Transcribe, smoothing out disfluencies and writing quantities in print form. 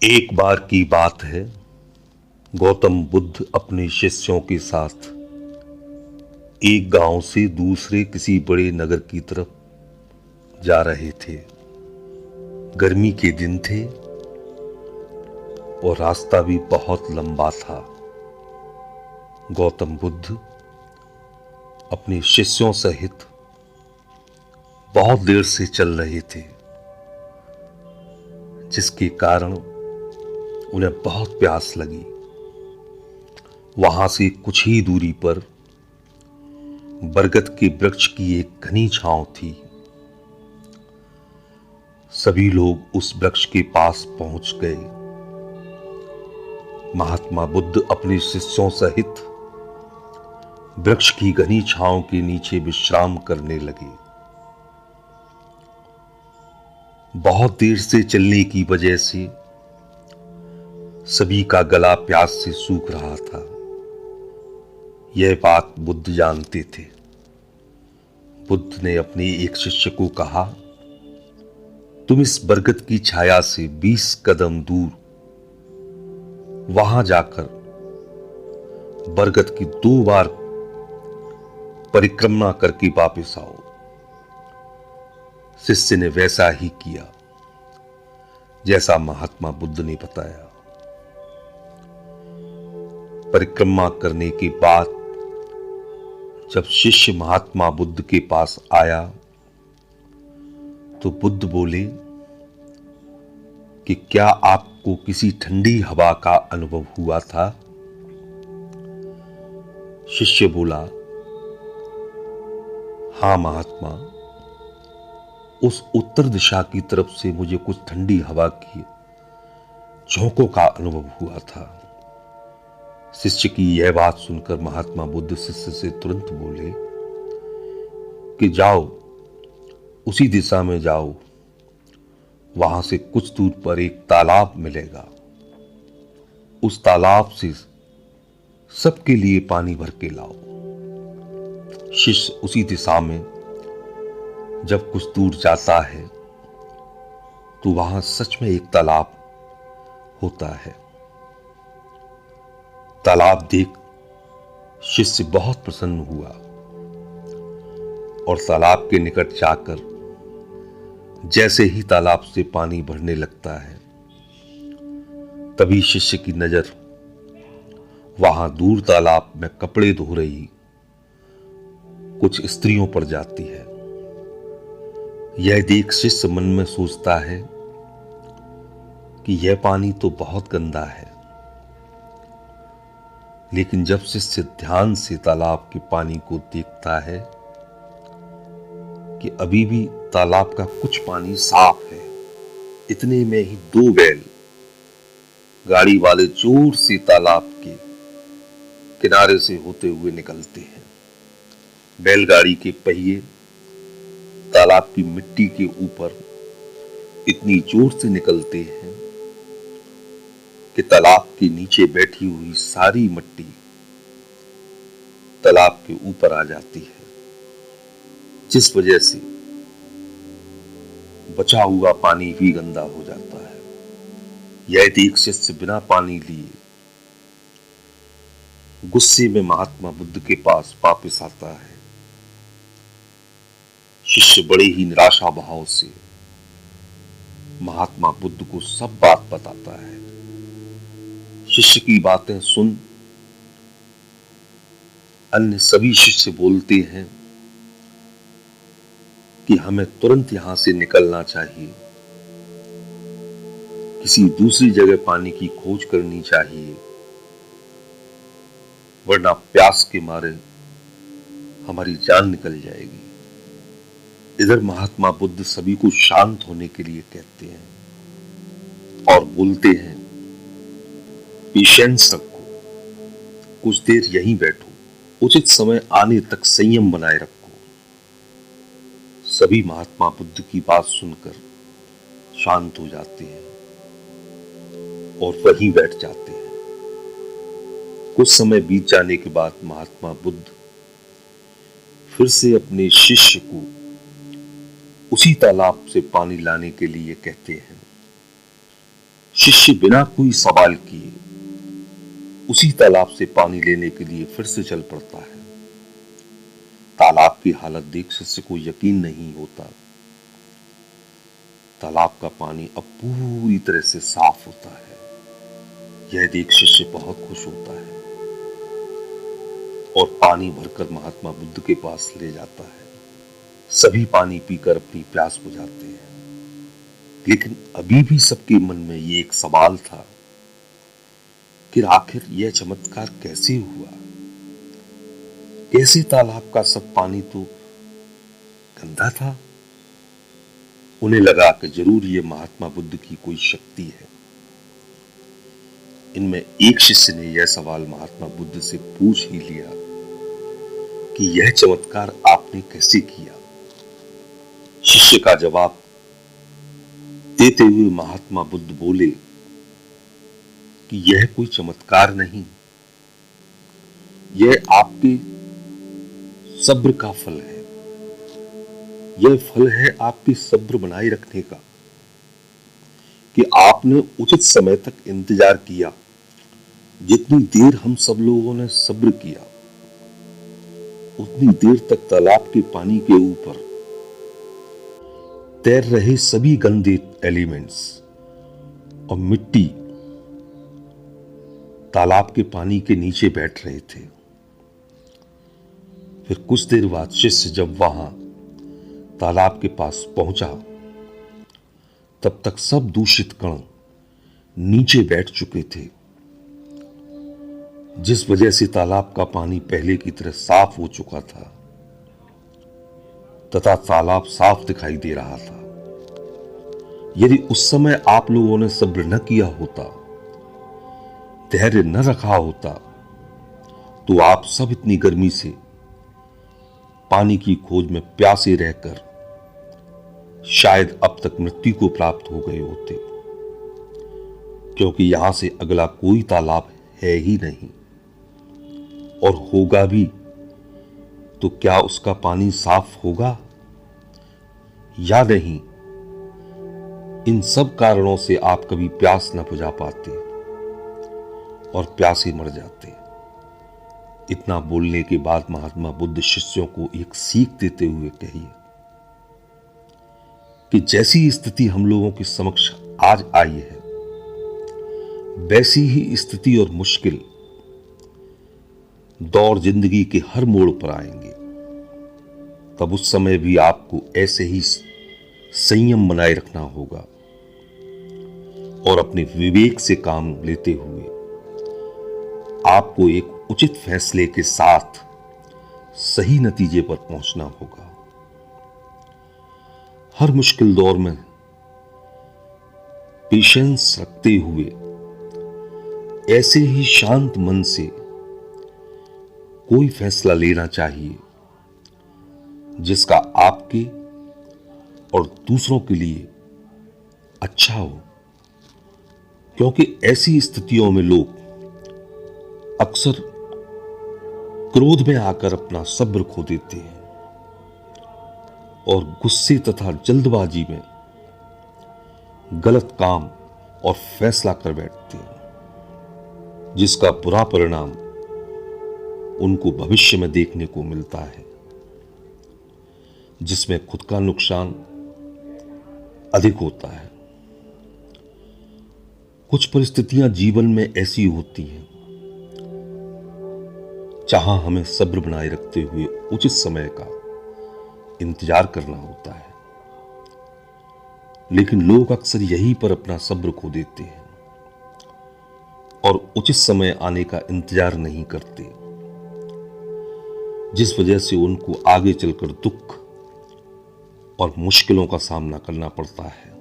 एक बार की बात है। गौतम बुद्ध अपने शिष्यों के साथ एक गांव से दूसरे किसी बड़े नगर की तरफ जा रहे थे। गर्मी के दिन थे और रास्ता भी बहुत लंबा था। गौतम बुद्ध अपने शिष्यों सहित बहुत देर से चल रहे थे, जिसके कारण उन्हें बहुत प्यास लगी। वहां से कुछ ही दूरी पर बरगद के वृक्ष की एक घनी छांव थी। सभी लोग उस वृक्ष के पास पहुंच गए। महात्मा बुद्ध अपने शिष्यों सहित वृक्ष की घनी छांव के नीचे विश्राम करने लगे। बहुत देर से चलने की वजह से सभी का गला प्यास से सूख रहा था। यह बात बुद्ध जानते थे। बुद्ध ने अपने एक शिष्य को कहा, तुम इस बरगद की छाया से 20 कदम दूर वहां जाकर बरगद की 2 बार परिक्रमा करके वापस आओ। शिष्य ने वैसा ही किया जैसा महात्मा बुद्ध ने बताया। परिक्रमा करने के बाद जब शिष्य महात्मा बुद्ध के पास आया तो बुद्ध बोले कि क्या आपको किसी ठंडी हवा का अनुभव हुआ था? शिष्य बोला, हां महात्मा, उस उत्तर दिशा की तरफ से मुझे कुछ ठंडी हवा की झोंकों का अनुभव हुआ था। शिष्य की यह बात सुनकर महात्मा बुद्ध शिष्य से तुरंत बोले कि जाओ, उसी दिशा में जाओ, वहां से कुछ दूर पर एक तालाब मिलेगा। उस तालाब से सबके लिए पानी भर के लाओ। शिष्य उसी दिशा में जब कुछ दूर जाता है तो वहां सच में एक तालाब होता है। तालाब देख शिष्य बहुत प्रसन्न हुआ और तालाब के निकट जाकर जैसे ही तालाब से पानी भरने लगता है, तभी शिष्य की नजर वहां दूर तालाब में कपड़े धो रही कुछ स्त्रियों पर जाती है। यह देख शिष्य मन में सोचता है कि यह पानी तो बहुत गंदा है। लेकिन जब शिष्य ध्यान से तालाब के पानी को देखता है कि अभी भी तालाब का कुछ पानी साफ है, इतने में ही 2 बैल गाड़ी वाले जोर से तालाब के किनारे से होते हुए निकलते हैं। बैलगाड़ी के पहिए तालाब की मिट्टी के ऊपर इतनी जोर से निकलते हैं कि तालाब के नीचे बैठी हुई सारी मिट्टी तालाब के ऊपर आ जाती है, जिस वजह से बचा हुआ पानी भी गंदा हो जाता है। यह देख शिष्य बिना पानी लिए गुस्से में महात्मा बुद्ध के पास वापस आता है। शिष्य बड़े ही निराशा भाव से महात्मा बुद्ध को सब बात बताता है। शिष्य की बातें सुन अन्य सभी शिष्य बोलते हैं कि हमें तुरंत यहां से निकलना चाहिए, किसी दूसरी जगह पानी की खोज करनी चाहिए, वरना प्यास के मारे हमारी जान निकल जाएगी। इधर महात्मा बुद्ध सभी को शांत होने के लिए कहते हैं और बोलते हैं, पेशेंस रखो, कुछ देर यहीं बैठो, उचित समय आने तक संयम बनाए रखो। सभी महात्मा बुद्ध की बात सुनकर शांत हो जाते हैं और वहीं बैठ जाते हैं। कुछ समय बीत जाने के बाद महात्मा बुद्ध फिर से अपने शिष्य को उसी तालाब से पानी लाने के लिए कहते हैं। शिष्य बिना कोई सवाल किए उसी तालाब से पानी लेने के लिए फिर से चल पड़ता है। तालाब की हालत देख शिष्य को यकीन नहीं होता। तालाब का पानी अब पूरी तरह से साफ होता है। यह देख शिष्य बहुत खुश होता है और पानी भरकर महात्मा बुद्ध के पास ले जाता है। सभी पानी पीकर अपनी प्यास बुझाते हैं, लेकिन अभी भी सबके मन में ये एक सवाल था कि आखिर यह चमत्कार कैसे हुआ? कैसे तालाब का सब पानी तो गंदा था? उन्हें लगा कि जरूर ये महात्मा बुद्ध की कोई शक्ति है। इनमें एक शिष्य ने यह सवाल महात्मा बुद्ध से पूछ ही लिया कि यह चमत्कार आपने कैसे किया? शिष्य का जवाब देते हुए महात्मा बुद्ध बोले कि यह कोई चमत्कार नहीं, यह आपके सब्र का फल है। यह फल है आपके सब्र बनाए रखने का कि आपने उचित समय तक इंतजार किया। जितनी देर हम सब लोगों ने सब्र किया, उतनी देर तक तालाब के पानी के ऊपर तैर रहे सभी गंदे एलिमेंट्स और मिट्टी तालाब के पानी के नीचे बैठ रहे थे। फिर कुछ देर बाद शिष्य जब वहां तालाब के पास पहुंचा, तब तक सब दूषित कण नीचे बैठ चुके थे, जिस वजह से तालाब का पानी पहले की तरह साफ हो चुका था तथा तालाब साफ दिखाई दे रहा था। यदि उस समय आप लोगों ने सब्र न किया होता, धैर्य न रखा होता, तो आप सब इतनी गर्मी से पानी की खोज में प्यासे रहकर शायद अब तक मृत्यु को प्राप्त हो गए होते, क्योंकि यहां से अगला कोई तालाब है ही नहीं, और होगा भी तो क्या उसका पानी साफ होगा या नहीं? इन सब कारणों से आप कभी प्यास न बुझा पाते और प्यासे मर जाते। इतना बोलने के बाद महात्मा बुद्ध शिष्यों को एक सीख देते हुए कहिए कि जैसी स्थिति हम लोगों के समक्ष आज आई है, वैसी ही स्थिति और मुश्किल दौर जिंदगी के हर मोड़ पर आएंगे। तब उस समय भी आपको ऐसे ही संयम बनाए रखना होगा और अपने विवेक से काम लेते हुए आपको एक उचित फैसले के साथ सही नतीजे पर पहुंचना होगा। हर मुश्किल दौर में पेशेंस रखते हुए ऐसे ही शांत मन से कोई फैसला लेना चाहिए जिसका आपके और दूसरों के लिए अच्छा हो, क्योंकि ऐसी स्थितियों में लोग अक्सर क्रोध में आकर अपना सब्र खो देते हैं और गुस्से तथा जल्दबाजी में गलत काम और फैसला कर बैठते हैं, जिसका बुरा परिणाम उनको भविष्य में देखने को मिलता है, जिसमें खुद का नुकसान अधिक होता है। कुछ परिस्थितियां जीवन में ऐसी होती हैं जहां हमें सब्र बनाए रखते हुए उचित समय का इंतजार करना होता है, लेकिन लोग अक्सर यहीं पर अपना सब्र खो देते हैं और उचित समय आने का इंतजार नहीं करते, जिस वजह से उनको आगे चलकर दुख और मुश्किलों का सामना करना पड़ता है।